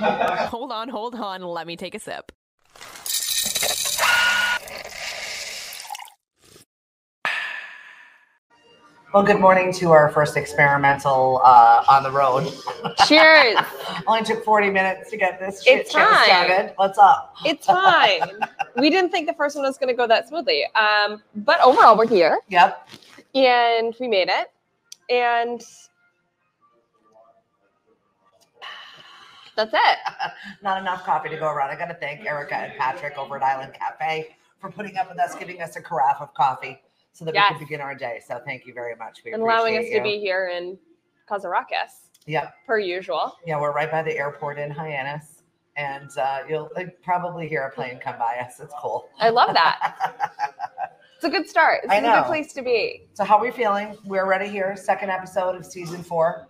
Hold on. Let me take a sip. Well, good morning to our first experimental on the road. Cheers. Only took 40 minutes to get this shit show started. What's up? It's fine. We didn't think the first one was going to go that smoothly. But overall, we're here. Yep. And we made it. And that's it. Not enough coffee to go around. I got to thank Erica and Patrick over at Island Cafe for putting up with us, giving us a carafe of coffee so that we could begin our day. So thank you very much. We and allowing us to be here and cause a ruckus. Yep. Per usual. Yeah, we're right by the airport in Hyannis. And you'll probably hear a plane come by us. It's cool. I love that. It's a good start. It's a good place to be. So how are we feeling? We're ready here. Second episode of season 4.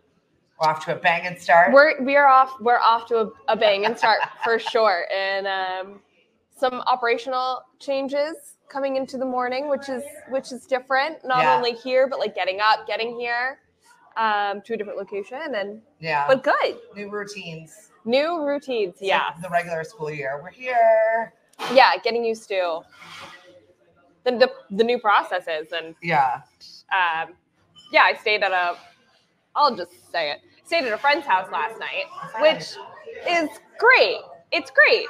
We're off to a banging start. We're off to a banging start for sure. And some operational changes coming into the morning, which is different. Not only here, but like getting up, getting here to a different location, and but good. New routines. Yeah. Like the regular school year. We're here. Yeah, getting used to the new processes and I stayed at a friend's house last night, which is great. It's great.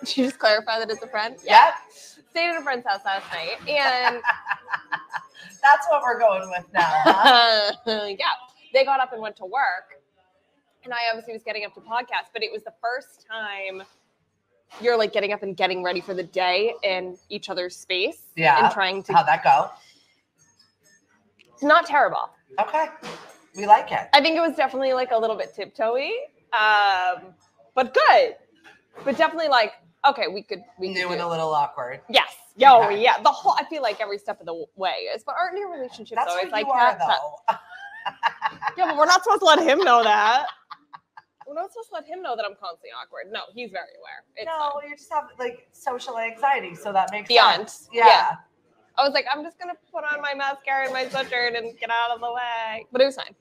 Did you just clarify that it's a friend? Yeah. Stayed at a friend's house last night, and that's what we're going with now. Huh? Yeah. They got up and went to work, and I obviously was getting up to podcast, but it was the first time you're like getting up and getting ready for the day in each other's space. Yeah. And trying to. How'd that go? It's not terrible. Okay. We like it. I think it was definitely like a little bit tiptoey, but good. But definitely like, okay, we could new and a little awkward. Yes. Yo, okay. Yeah. I feel like every step of the way is, but aren't your relationships that's always like you are, though. Yeah, but we're not supposed to let him know that. We're not supposed to let him know that I'm constantly awkward. No, he's very aware. No, you just have like social anxiety, so that makes sense. Sense. Yeah. I was like, I'm just gonna put on my mascara and my sweatshirt and get out of the way. But it was fine.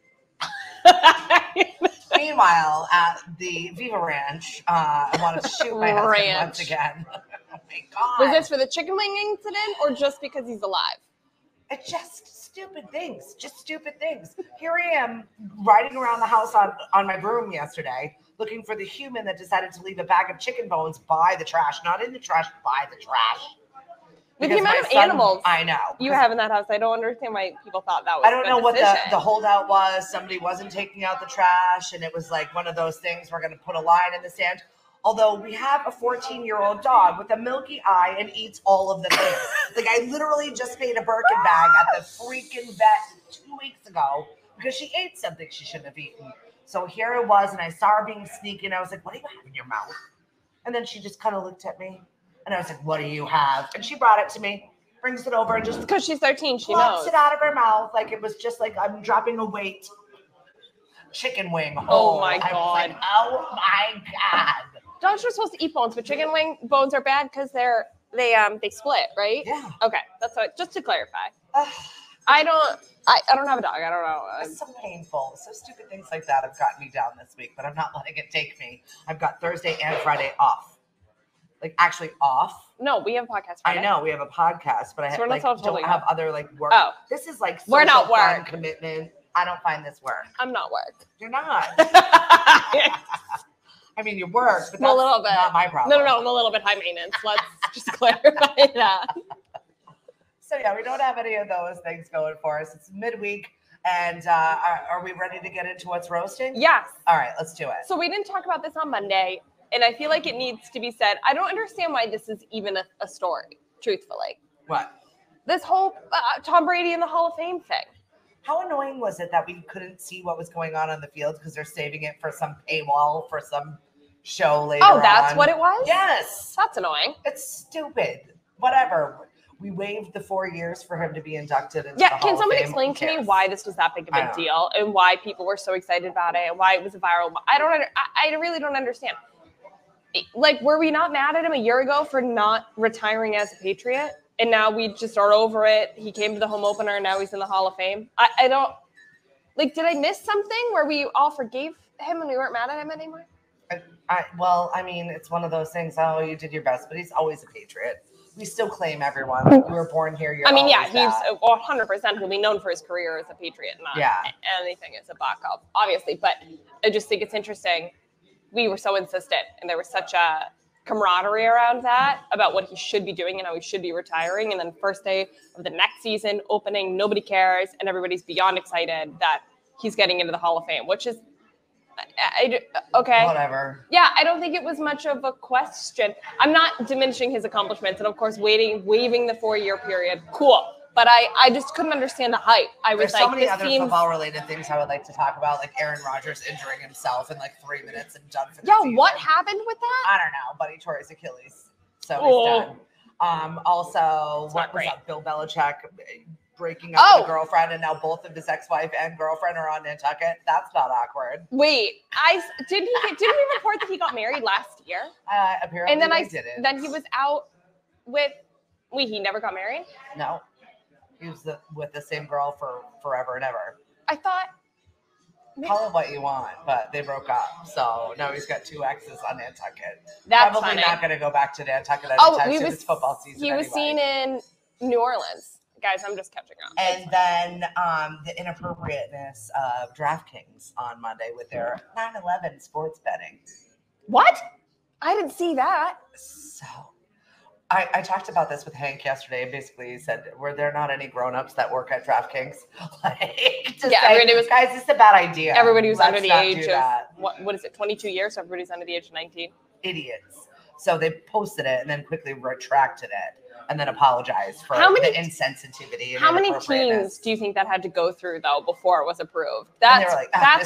Meanwhile, at the Viva Ranch, I wanted to shoot my husband once again. Oh my God. Was this for the chicken wing incident or just because he's alive? It's just stupid things. Here I am riding around the house on my broom yesterday, looking for the human that decided to leave a bag of chicken bones by the trash, not in the trash, by the trash. With the amount of animals I know you have in that house, I don't understand why people thought that was I don't know what the holdout was. Somebody wasn't taking out the trash, and it was like one of those things, we're going to put a line in the sand. Although we have a 14-year-old dog with a milky eye and eats all of the things. Like I literally just made a Birkin bag at the freaking vet 2 weeks ago because she ate something she shouldn't have eaten. So here it was, and I saw her being sneaky, and I was like, what do you have in your mouth? And then she just kind of looked at me. And I was like, what do you have? And she brought it to me, brings it over, and just because she's 13, she plops knows. It out of her mouth like it was just like I'm dropping a weight chicken wing. Oh my God. Like, oh my God. Dogs are supposed to eat bones, but chicken wing bones are bad because they split, right? Yeah. Okay, that's what. Just to clarify, I don't have a dog. I don't know. It's so painful. So stupid things like that have gotten me down this week, but I'm not letting it take me. I've got Thursday and Friday off. Like actually off. No, we have a podcast. Friday. I know we have a podcast, but I don't have other like work. Oh, this is like we're not work commitment. I don't find this work. I'm not work. You're not. I mean, you work, but that's not my problem. No, I'm a little bit high maintenance. Let's just clarify that. So yeah, we don't have any of those things going for us. It's midweek, and are we ready to get into what's roasting? Yes. All right, let's do it. So we didn't talk about this on Monday. And I feel like it needs to be said. I don't understand why this is even a story, truthfully. What? This whole Tom Brady in the Hall of Fame thing. How annoying was it that we couldn't see what was going on the field because they're saving it for some paywall for some show later on? Oh, that's what it was? Yes. That's annoying. It's stupid. Whatever. We waived the 4 years for him to be inducted into the Hall of Fame. Can somebody explain to me why this was that big of a deal and why people were so excited about it and why it was a viral? I really don't understand. Like, were we not mad at him a year ago for not retiring as a Patriot? And now we just are over it. He came to the home opener and now he's in the Hall of Fame. I don't, like, did I miss something where we all forgave him and we weren't mad at him anymore? Well, I mean, it's one of those things. Oh, you did your best, but he's always a patriot. We still claim everyone. Like, you were born here. You're he's that. 100% will be known for his career as a patriot, not anything as a backup, obviously. But I just think it's interesting. We were so insistent, and there was such a camaraderie around that about what he should be doing and how he should be retiring. And then first day of the next season, opening, nobody cares, and everybody's beyond excited that he's getting into the Hall of Fame, which is okay. Whatever. Yeah, I don't think it was much of a question. I'm not diminishing his accomplishments, and of course, waiving the 4-year period. Cool. But I just couldn't understand the hype. There's so many other football-related things I would like to talk about, like Aaron Rodgers injuring himself in like 3 minutes and done for the season. What happened with that? I don't know, but he tore his Achilles, so he's done. Also, what was that? Bill Belichick breaking up with a girlfriend, and now both of his ex-wife and girlfriend are on Nantucket. That's not awkward. Wait, didn't we report that he got married last year? Apparently, and then didn't. Then he was out with. He never got married? No. He was with the same girl for forever and ever. I thought. Call it what you want, but they broke up. So now he's got 2 exes on Nantucket. That's probably funny. not going to go back to Nantucket anytime soon. It's football season. He was seen in New Orleans. Guys, I'm just catching up. And then the inappropriateness of DraftKings on Monday with their 9/11 sports betting. What? I didn't see that. So I talked about this with Hank yesterday. Basically, he said, were there not any grown-ups that work at DraftKings? Everybody was, guys, this is a bad idea. Everybody was under the age of, what is it, 22 years? So everybody's under the age of 19. Idiots. So they posted it and then quickly retracted it and then apologized for the insensitivity. And how many teams do you think that had to go through, though, before it was approved? That's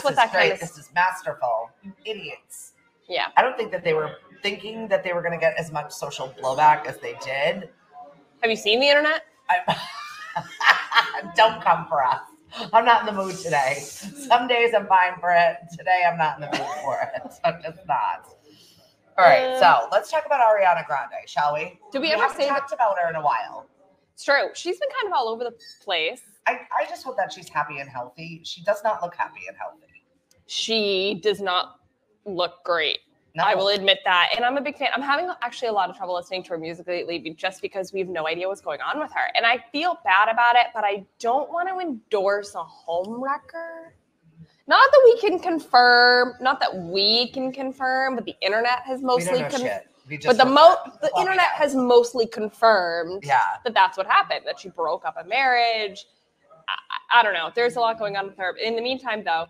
what that kind of... This is masterful. You idiots. Yeah. I don't think that they were thinking that they were going to get as much social blowback as they did. Have you seen the internet? Don't come for us. I'm not in the mood today. Some days I'm fine for it. Today I'm not in the mood for it. I'm just not. All right, so let's talk about Ariana Grande, shall we? Did we ever say talked about her in a while? It's true. She's been kind of all over the place. I just hope that she's happy and healthy. She does not look happy and healthy. She does not look great. No. I will admit that. And I'm a big fan. I'm having actually a lot of trouble listening to her music lately just because we have no idea what's going on with her. And I feel bad about it, but I don't want to endorse a home wrecker. Not that we can confirm, but the internet has mostly confirmed. But the internet has mostly confirmed that that's what happened, that she broke up a marriage. I don't know. There's a lot going on with her. In the meantime, though,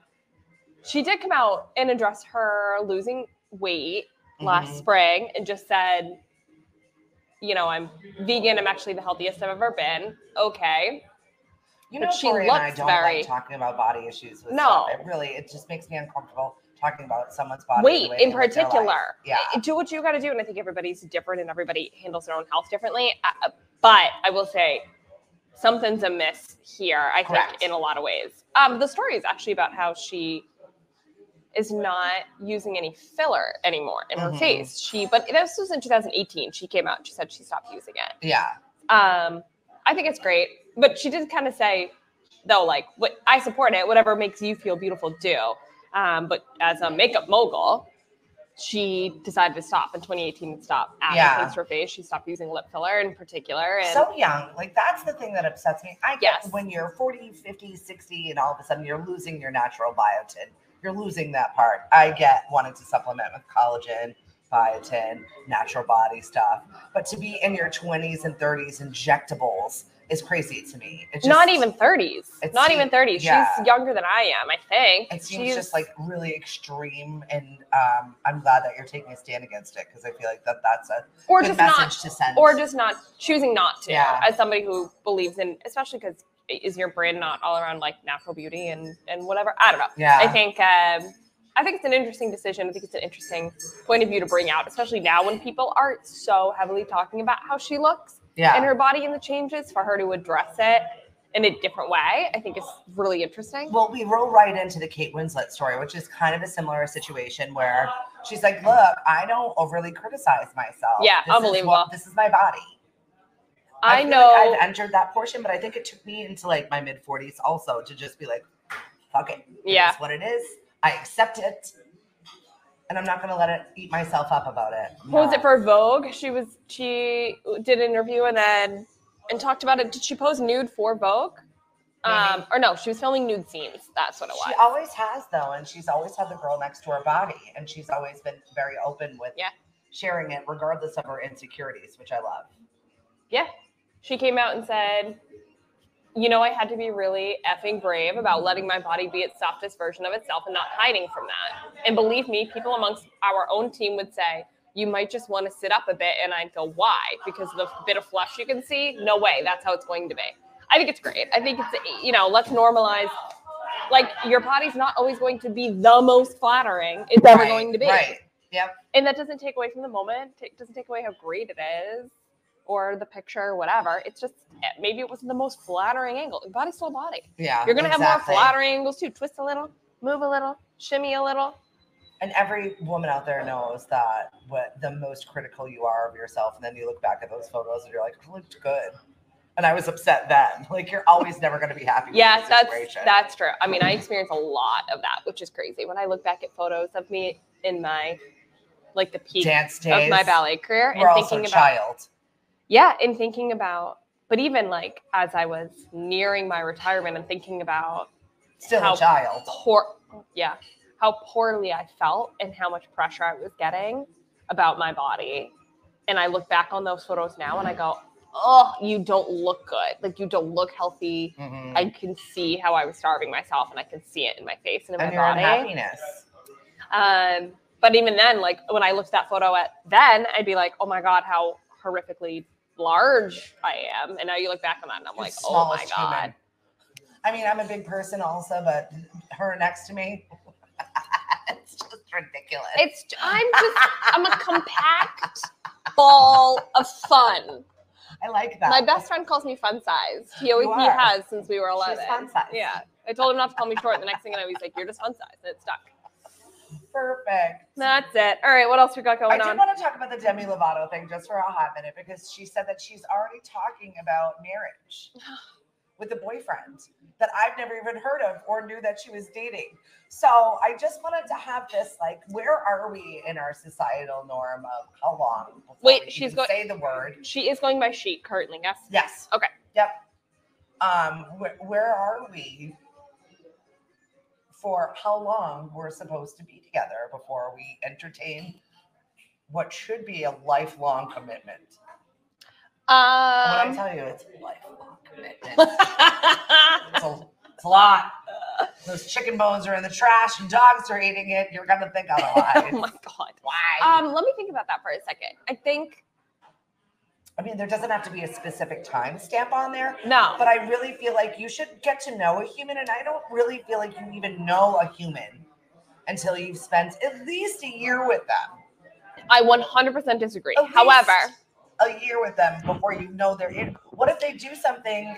she did come out and address her losing weight last spring and just said, I'm vegan. I'm actually the healthiest I've ever been. Okay. Tori and I don't like talking about body issues with stuff. It just makes me uncomfortable talking about someone's body. Weight in particular. Yeah. Do what you got to do. And I think everybody's different and everybody handles their own health differently. But I will say something's amiss here, I think, in a lot of ways. The story is actually about how she is not using any filler anymore in her face. But this was in 2018. She came out and she said she stopped using it. Yeah. I think it's great. But she did kind of say, though, what I support it, whatever makes you feel beautiful, do. But as a makeup mogul, she decided to stop in 2018 and stop adding things to her face. She stopped using lip filler in particular. And so young. That's the thing that upsets me. I get when you're 40, 50, 60, and all of a sudden you're losing your natural biotin. You're losing that part. I get wanting to supplement with collagen, biotin, natural body stuff. But to be in your 20s and 30s injectables is crazy to me. It's just, not even 30s. Yeah. She's younger than I am, I think. It seems just really extreme, and I'm glad that you're taking a stand against it because I feel like that's a good message to send. Or just not choosing not to. As somebody who believes in, especially because is your brand not all around natural beauty and whatever? I don't know. Yeah. I think it's an interesting decision. I think it's an interesting point of view to bring out, especially now when people are so heavily talking about how she looks. And her body and the changes, for her to address it in a different way, I think is really interesting. Well, we roll right into the Kate Winslet story, which is kind of a similar situation where she's like, look, I don't overly criticize myself. Yeah, unbelievable. This is my body. I know. I've entered that portion, but I think it took me into my mid-40s also to just be like, fuck it. It is what it is. I accept it. And I'm not going to let it eat myself up about it. What was it for Vogue? She did an interview and talked about it. Did she pose nude for Vogue? Or no, she was filming nude scenes. That's what it was. She always has, though, and she's always had the girl next to her body, and she's always been very open with sharing it, regardless of her insecurities, which I love. Yeah. She came out and said, you know, I had to be really effing brave about letting my body be its softest version of itself and not hiding from that. And believe me, people amongst our own team would say, you might just want to sit up a bit. And I'd go, why? Because of the bit of flesh you can see? No way. That's how it's going to be. I think it's great. I think it's, you know, let's normalize. Like, your body's not always going to be the most flattering. It's never going to be. Right. Yep. And that doesn't take away from the moment. It doesn't take away how great it is. Or the picture or whatever. It's just, maybe it wasn't the most flattering angle. Your body's still a body. Yeah, you're going to have more flattering angles too. Twist a little, move a little, shimmy a little. And every woman out there knows that what the most critical you are of yourself. And then you look back at those photos and you're like, I looked good. And I was upset then. Like, you're always never going to be happy with the situation. That's true. I mean, I experience a lot of that, which is crazy. When I look back at photos of me in my, like, the peak dance days, of my ballet career. We're also a child. Yeah, and thinking about, but even like as I was nearing my retirement and thinking about still a child, how poorly I felt and how much pressure I was getting about my body. And I look back on those photos now and I go, oh, you don't look good. Like, you don't look healthy. Mm-hmm. I can see how I was starving myself and I can see it in my face and in my body. Unhappiness. But even then, like, when I looked at that photo then, I'd be like, oh my God, how horrifically large I am. And now you look back on that and I'm like, oh my God. Human. I mean, I'm a big person also, but her next to me, it's just ridiculous. I'm a compact ball of fun. I like that. My best friend calls me fun size. He has since we were 11. She's fun size. Yeah. I told him not to call me short. The next thing I know, he's like, you're just fun size. And it stuck. Perfect. That's it. All right. What else we got going on? I did want to talk about the Demi Lovato thing just for a hot minute, because she said that she's already talking about marriage with a boyfriend that I've never even heard of or knew that she was dating. So I just wanted to have this, like, where are we in our societal norm of how long? Wait, she's going to say the word. She is going by she currently, yes? Yes. Okay. Yep. Where are we for how long we're supposed to be together before we entertain what should be a lifelong commitment? When I tell you it's a lifelong commitment, it's a lot. Those chicken bones are in the trash and dogs are eating it. You're going to think otherwise. Oh my God. Why? Let me think about that for a second. I mean, there doesn't have to be a specific time stamp on there. No. But I really feel like you should get to know a human. And I don't really feel like you even know a human until you've spent at least a year with them. I 100% disagree. However, a year with them before you know they're in. What if they do something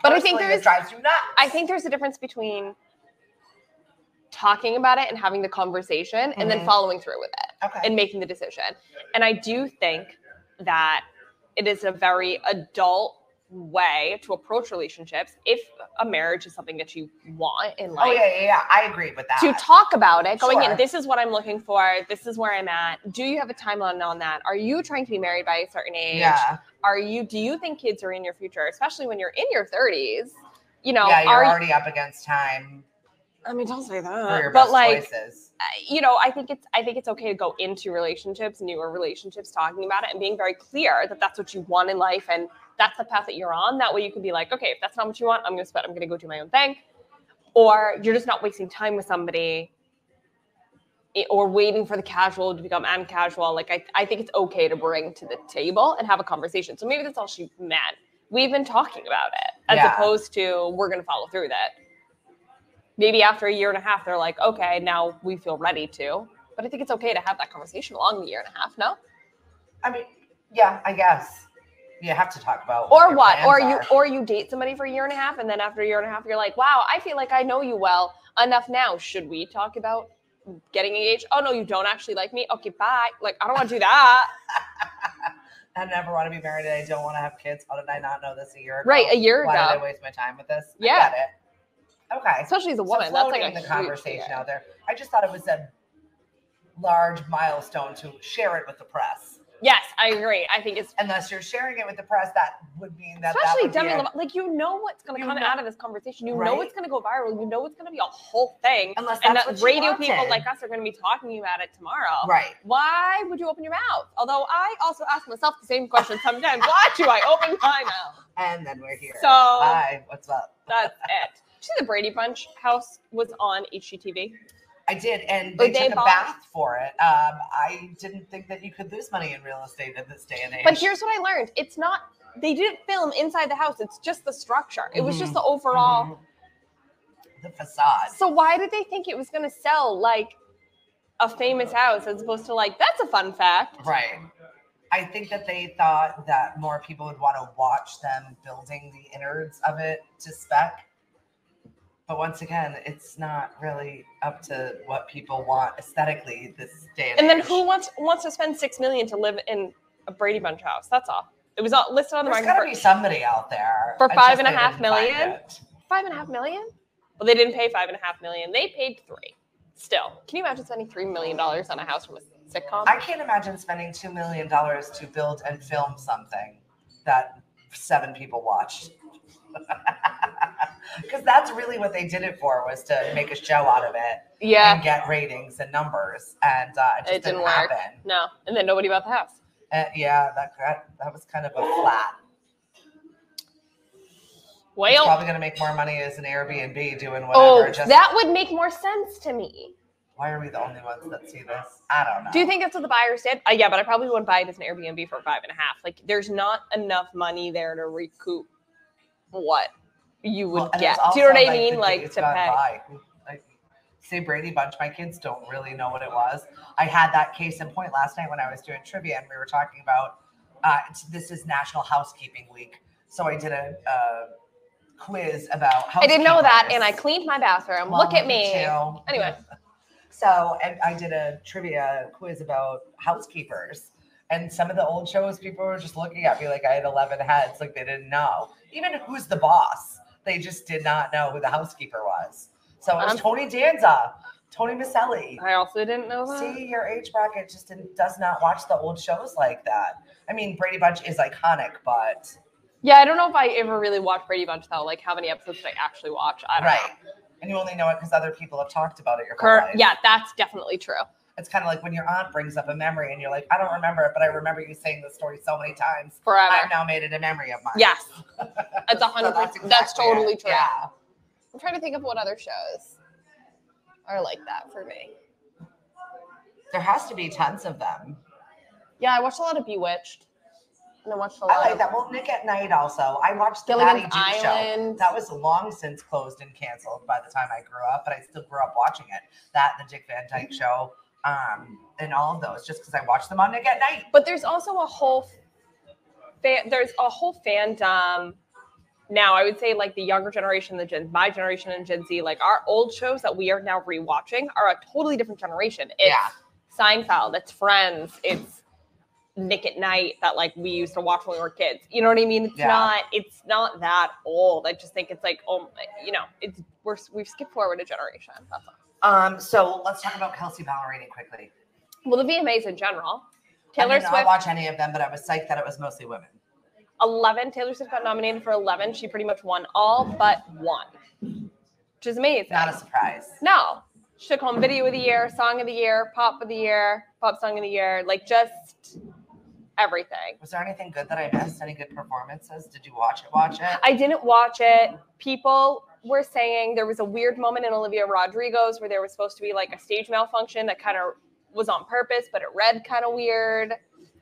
but I think that drives you nuts? I think there's a difference between talking about it and having the conversation and then following through with it and making the decision. And I do think that it is a very adult way to approach relationships if a marriage is something that you want in life. Oh, yeah. I agree with that. To talk about it, going in, this is what I'm looking for. This is where I'm at. Do you have a timeline on that? Are you trying to be married by a certain age? Yeah. Do you think kids are in your future, especially when you're in your 30s? You know, yeah, you're already up against time. I mean, don't say that. For your best choices. You know, I think it's okay to go into relationships, newer relationships, talking about it and being very clear that that's what you want in life and that's the path that you're on. That way you can be like, okay, if that's not what you want, I'm going to go do my own thing. Or you're just not wasting time with somebody or waiting for the casual to become uncasual. Like, I think it's okay to bring to the table and have a conversation. So maybe that's all she meant. We've been talking about it as opposed to we're going to follow through that. Maybe after a year and a half, they're like, okay, now we feel ready to. But I think it's okay to have that conversation along the year and a half, no? I mean, yeah, I guess. You have to talk about or you date somebody for a year and a half, and then after a year and a half, you're like, wow, I feel like I know you well enough now. Should we talk about getting engaged? Oh, no, you don't actually like me? Okay, bye. Like, I don't want to do that. I never want to be married and I don't want to have kids. How did I not know this a year ago? Right, a year ago. Why did I waste my time with this? Yeah. I get it. Okay. Especially as a woman. So that's like a the conversation out there. I just thought it was a large milestone to share it with the press. Yes, I agree. I think it's unless you're sharing it with the press, that would mean that especially that would Demi Lovato. Like, you know what's going to come out of this conversation. You know it's going to go viral. You know it's going to be a whole thing. Unless that's and what that radio wanted. people like us are going to be talking about it tomorrow. Right. Why would you open your mouth? Although I also ask myself the same question sometimes. Why do I open my mouth? And then we're here. So hi, what's up? That's it. See, the Brady Bunch house was on HGTV. I did, and they took a bath for it. I didn't think that you could lose money in real estate in this day and age. But here's what I learned. It's not, they didn't film inside the house. It's just the structure. It was just the overall. The facade. So why did they think it was going to sell like a famous house as opposed to like, that's a fun fact? Right. I think that they thought that more people would want to watch them building the innards of it to spec. But once again, it's not really up to what people want aesthetically this day and age. And then who wants to spend $6 million to live in a Brady Bunch house? That's all. It was all listed on the market. There's got to be somebody out there for $5.5 million. $5.5 million? Well, they didn't pay $5.5 million. They paid $3 million. Still, can you imagine spending $3 million on a house from a sitcom? I can't imagine spending $2 million to build and film something that 7 people watched. Because that's really what they did it for, was to make a show out of it, and get ratings and numbers, and it just didn't work. Happen. No, and then nobody bought the house. That was kind of a flat. Well, it's probably going to make more money as an Airbnb doing whatever. That would make more sense to me. Why are we the only ones that see this? I don't know. Do you think that's what the buyers did? Yeah, but I probably wouldn't buy it as an Airbnb for $5.5 million. Like, there's not enough money there to recoup what you would get. Do you know what I mean? Like, to pay. Like, say Brady Bunch, my kids don't really know what it was. I had that case in point last night when I was doing trivia, and we were talking about this is National Housekeeping Week, so I did a quiz about housekeepers. I didn't know that, and I cleaned my bathroom. Well, look at me. Too. Anyway. So I did a trivia quiz about housekeepers. And some of the old shows, people were just looking at me like I had 11 heads, like they didn't know. Even who's the boss. They just did not know who the housekeeper was. So it was Tony Danza, Tony Maselli. I also didn't know that. See, your age bracket just does not watch the old shows like that. I mean, Brady Bunch is iconic, but... Yeah, I don't know if I ever really watched Brady Bunch, though. Like, how many episodes did I actually watch? I don't know. And you only know it because other people have talked about it your whole life. Yeah, that's definitely true. It's kind of like when your aunt brings up a memory and you're like, I don't remember it, but I remember you saying the story so many times. Forever. I've now made it a memory of mine. Yes. It's 100%. That's totally true. Yeah. I'm trying to think of what other shows are like that for me. There has to be tons of them. Yeah, I watched a lot of Bewitched. And I watched a lot. I like that. Well, Nick at Night also. I watched the Patty Duke show. That was long since closed and canceled by the time I grew up, but I still grew up watching it. That, the Dick Van Dyke show, and all of those, just because I watched them on Nick at Night. But there's also a whole fandom now. I would say like the younger generation, my generation and Gen Z, like our old shows that we are now rewatching are a totally different generation. It's Seinfeld, it's Friends, it's Nick at Night that like we used to watch when we were kids. You know what I mean? It's not that old. I just think it's like, we've skipped forward a generation. That's all. So let's talk about Kelsey Ballerini quickly. Well, the VMAs in general. I did not watch any of them, but I was psyched that it was mostly women. 11. Taylor Swift got nominated for 11. She pretty much won all but one, which is amazing. Not a surprise. No. She took home Video of the Year, Song of the Year, Pop of the Year, Pop Song of the Year, like just everything. Was there anything good that I missed? Any good performances? Did you watch it? I didn't watch it. People were saying there was a weird moment in Olivia Rodrigo's where there was supposed to be like a stage malfunction that kind of was on purpose, but it read kind of weird.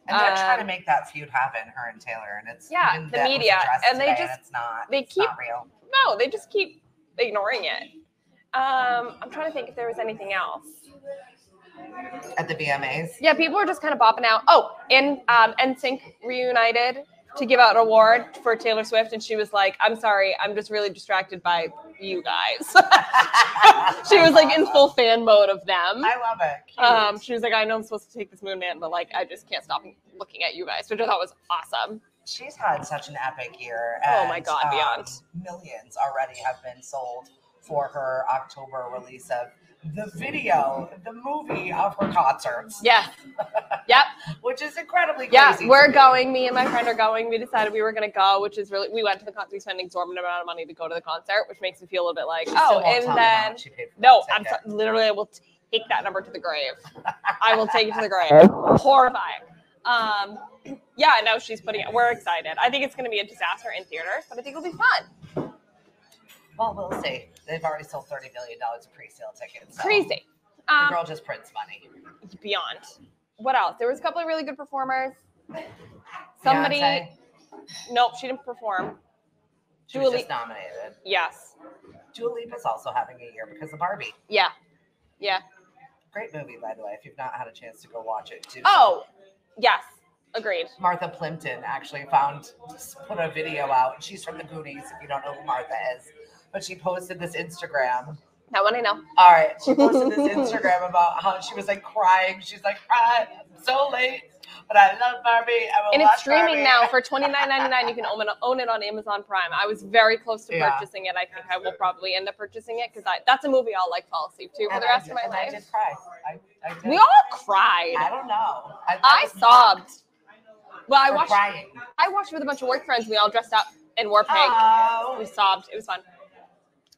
And they're trying to make that feud happen, her and Taylor, and it's the media, and they just it's not real. No, they just keep ignoring it. I'm trying to think if there was anything else at the VMAs. Yeah, people were just kind of bopping out. Oh, and NSYNC reunited to give out an award for Taylor Swift, and she was like, "I'm sorry, I'm just really distracted by you guys." She was like in full fan mode of them. I love it. Cute. She was like, "I know I'm supposed to take this moon man, but like I just can't stop looking at you guys," which I thought was awesome. She's had such an epic year. Oh my God, beyond. Millions already have been sold for her October release of the video, the movie of her concerts. Yeah. Yep. Which is incredibly crazy. Yeah, we're going. Me and my friend are going. We decided we were going to go, which is really, we went to the concert. We spent an exorbitant amount of money to go to the concert, which makes me feel a little bit like, and then, no, literally, I will take that number to the grave. I will take it to the grave. Horrifying. Yeah, no, she's putting it, we're excited. I think it's going to be a disaster in theaters, but I think it'll be fun. Well, we'll see. They've already sold $30 million of pre-sale tickets. So Crazy. The girl just prints money. Beyond. What else? There was a couple of really good performers. Somebody. Beyonce? Nope, she didn't perform. She was just nominated. Yes. Dua Lipa's also having a year because of Barbie. Yeah. Yeah. Great movie, by the way, if you've not had a chance to go watch it, too. Oh, yes. Agreed. Martha Plimpton actually put a video out. She's from the Goonies, if you don't know who Martha is. But she posted this Instagram. That one I know. All right. She posted this Instagram about how she was like crying. She's like, I'm so late, but I love Barbie. And it's streaming now for $29.99. You can own it on Amazon Prime. I was very close to purchasing it. I think I will probably end up purchasing it because that's a movie I'll like fall asleep to for the rest of my life. I did cry. I did. We all cried. I don't know. I sobbed. Well, I watched with a bunch of work friends. We all dressed up and wore pink. Oh. We sobbed. It was fun.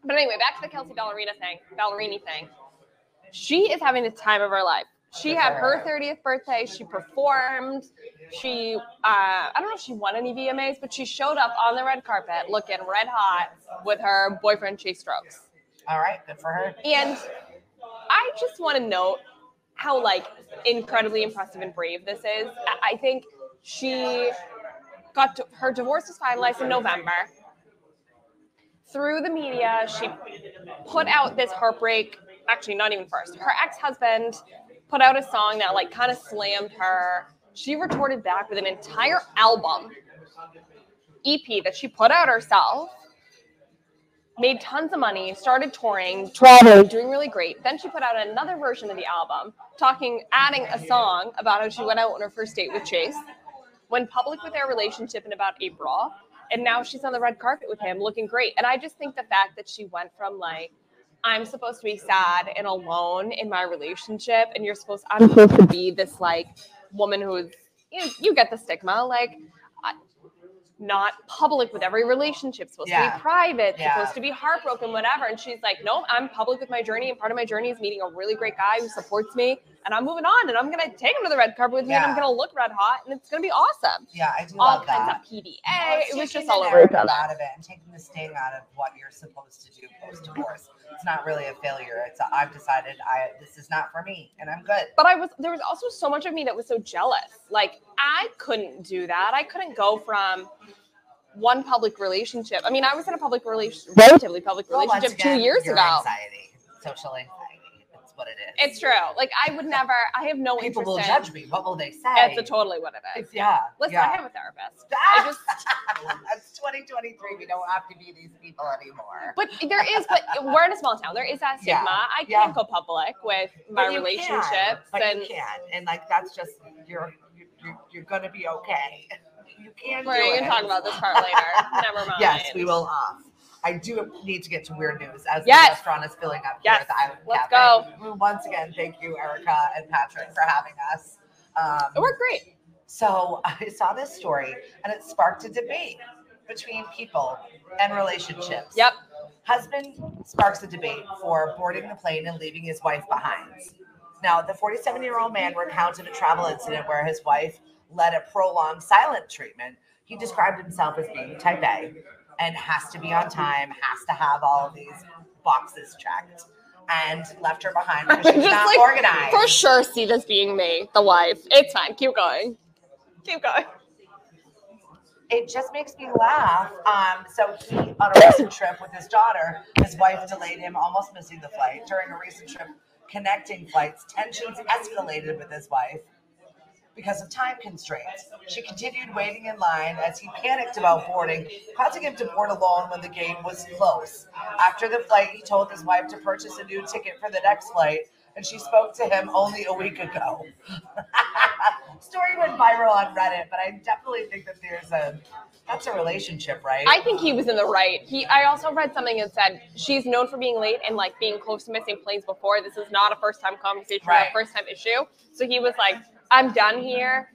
But anyway, back to the Kelsey Ballerini thing. She is having the time of her life. She had her 30th birthday. She performed. She, I don't know if she won any VMAs, but she showed up on the red carpet looking red hot with her boyfriend, Chase Strokes. All right, good for her. And I just want to note how, like, incredibly impressive and brave this is. I think she her divorce was finalized in November. Through the media, she put out this heartbreak, actually not even first. Her ex-husband put out a song that like kind of slammed her. She retorted back with an entire album, EP that she put out herself, made tons of money, started touring, traveling, doing really great. Then she put out another version of the album, adding a song about how she went out on her first date with Chase, went public with their relationship in about April. And now she's on the red carpet with him looking great. And I just think the fact that she went from like, I'm supposed to be sad and alone in my relationship. And I'm supposed to be this like woman who's, you get the stigma, like not public with every relationship, supposed to be private, supposed to be heartbroken, whatever. And she's like, no, I'm public with my journey. And part of my journey is meeting a really great guy who supports me. And I'm moving on, and I'm going to take him to the red carpet with me, and I'm going to look red hot, and it's going to be awesome. Yeah, I do love that. All kinds of PDA. It was just all over the out of it and taking the sting out of what you're supposed to do post-divorce. It's not really a failure. I've decided this is not for me, and I'm good. But there was also so much of me that was so jealous. Like, I couldn't do that. I couldn't go from one public relationship. I mean, I was in a relatively public relationship 2 years ago. Anxiety, social anxiety. What it is. It's true. Like I have no interest. People will judge me. What will they say? That's totally what it is. Listen, I have a therapist. That's 2023. We don't have to be these people anymore. But we're in a small town. There is that stigma. I can't go public with my relationships. You can. And like that's just you're gonna be okay. You can't. We're gonna talk about this part later. Never mind. Yes, we will. I do need to get to weird news as the restaurant is filling up here at the Island Let's Cafe. go. Once again, thank you, Erica and Patrick, for having us. It worked great. So I saw this story, and it sparked a debate between people and relationships. Yep. Husband sparks a debate for boarding the plane and leaving his wife behind. Now, the 47-year-old man recounted a travel incident where his wife led a prolonged silent treatment. He described himself as being type A. And has to be on time, has to have all of these boxes checked, and left her behind because she's not organized. For sure see this being me, the wife. It's fine. Keep going. It just makes me laugh. So he, on a recent trip with his daughter, his wife delayed him, almost missing the flight. During a recent trip connecting flights, tensions escalated with his wife because of time constraints. She continued waiting in line as he panicked about boarding, causing him to board alone when the gate was close. After the flight, he told his wife to purchase a new ticket for the next flight, and she spoke to him only a week ago. story went viral on Reddit, but I definitely think that that's a relationship, right? I think he was in the right. I also read something that said she's known for being late and like being close to missing planes before. This is not a first-time conversation, Right. or a first-time issue. So he was like, I'm done here.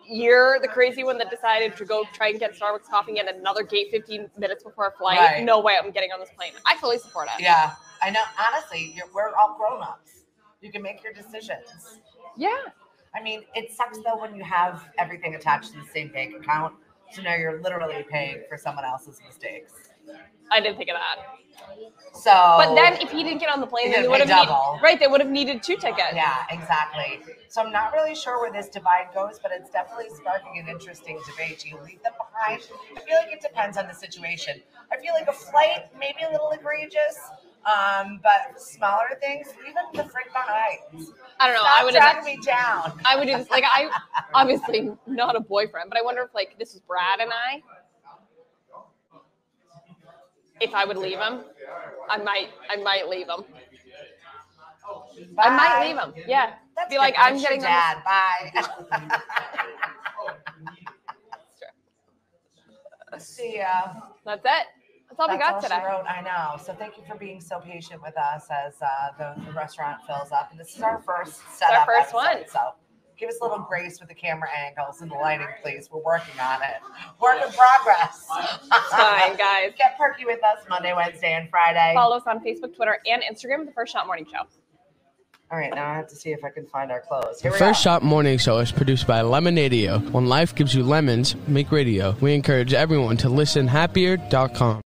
You're the crazy one that decided to go try and get Starbucks coffee at another gate 15 minutes before a flight. Right. No way I'm getting on this plane. I fully support it. Yeah, I know. Honestly, we're all grown-ups. You can make your decisions. Yeah. I mean, it sucks though when you have everything attached to the same bank account. So now you're literally paying for someone else's mistakes. I didn't think of that. So, but then if he didn't get on the plane, then they would have they would have needed 2 tickets. Yeah, exactly. So I'm not really sure where this divide goes, but it's definitely sparking an interesting debate. Do you leave them behind? I feel like it depends on the situation. I feel like a flight maybe a little egregious, but smaller things, leave them the frick behind. I don't know. Stop I would dragging me down. I would do this. Like, I obviously not a boyfriend, but I wonder if like this was Brad and I. If I would leave him, I might leave him. Bye. I might leave him. Yeah. That's be like, I'm getting dad. Bye. See ya. That's it. That's all we got today. She wrote. I know. So thank you for being so patient with us as the restaurant fills up. And this is our first setup. Our first one. So give us a little grace with the camera angles and the lighting, please. We're working on it. Work in progress. Fine, guys. Get perky with us Monday, Wednesday, and Friday. Follow us on Facebook, Twitter, and Instagram at The First Shot Morning Show. All right, now I have to see if I can find our clothes. The First Shot Morning Show is produced by Lemonadio. When life gives you lemons, make radio. We encourage everyone to listen happier.com.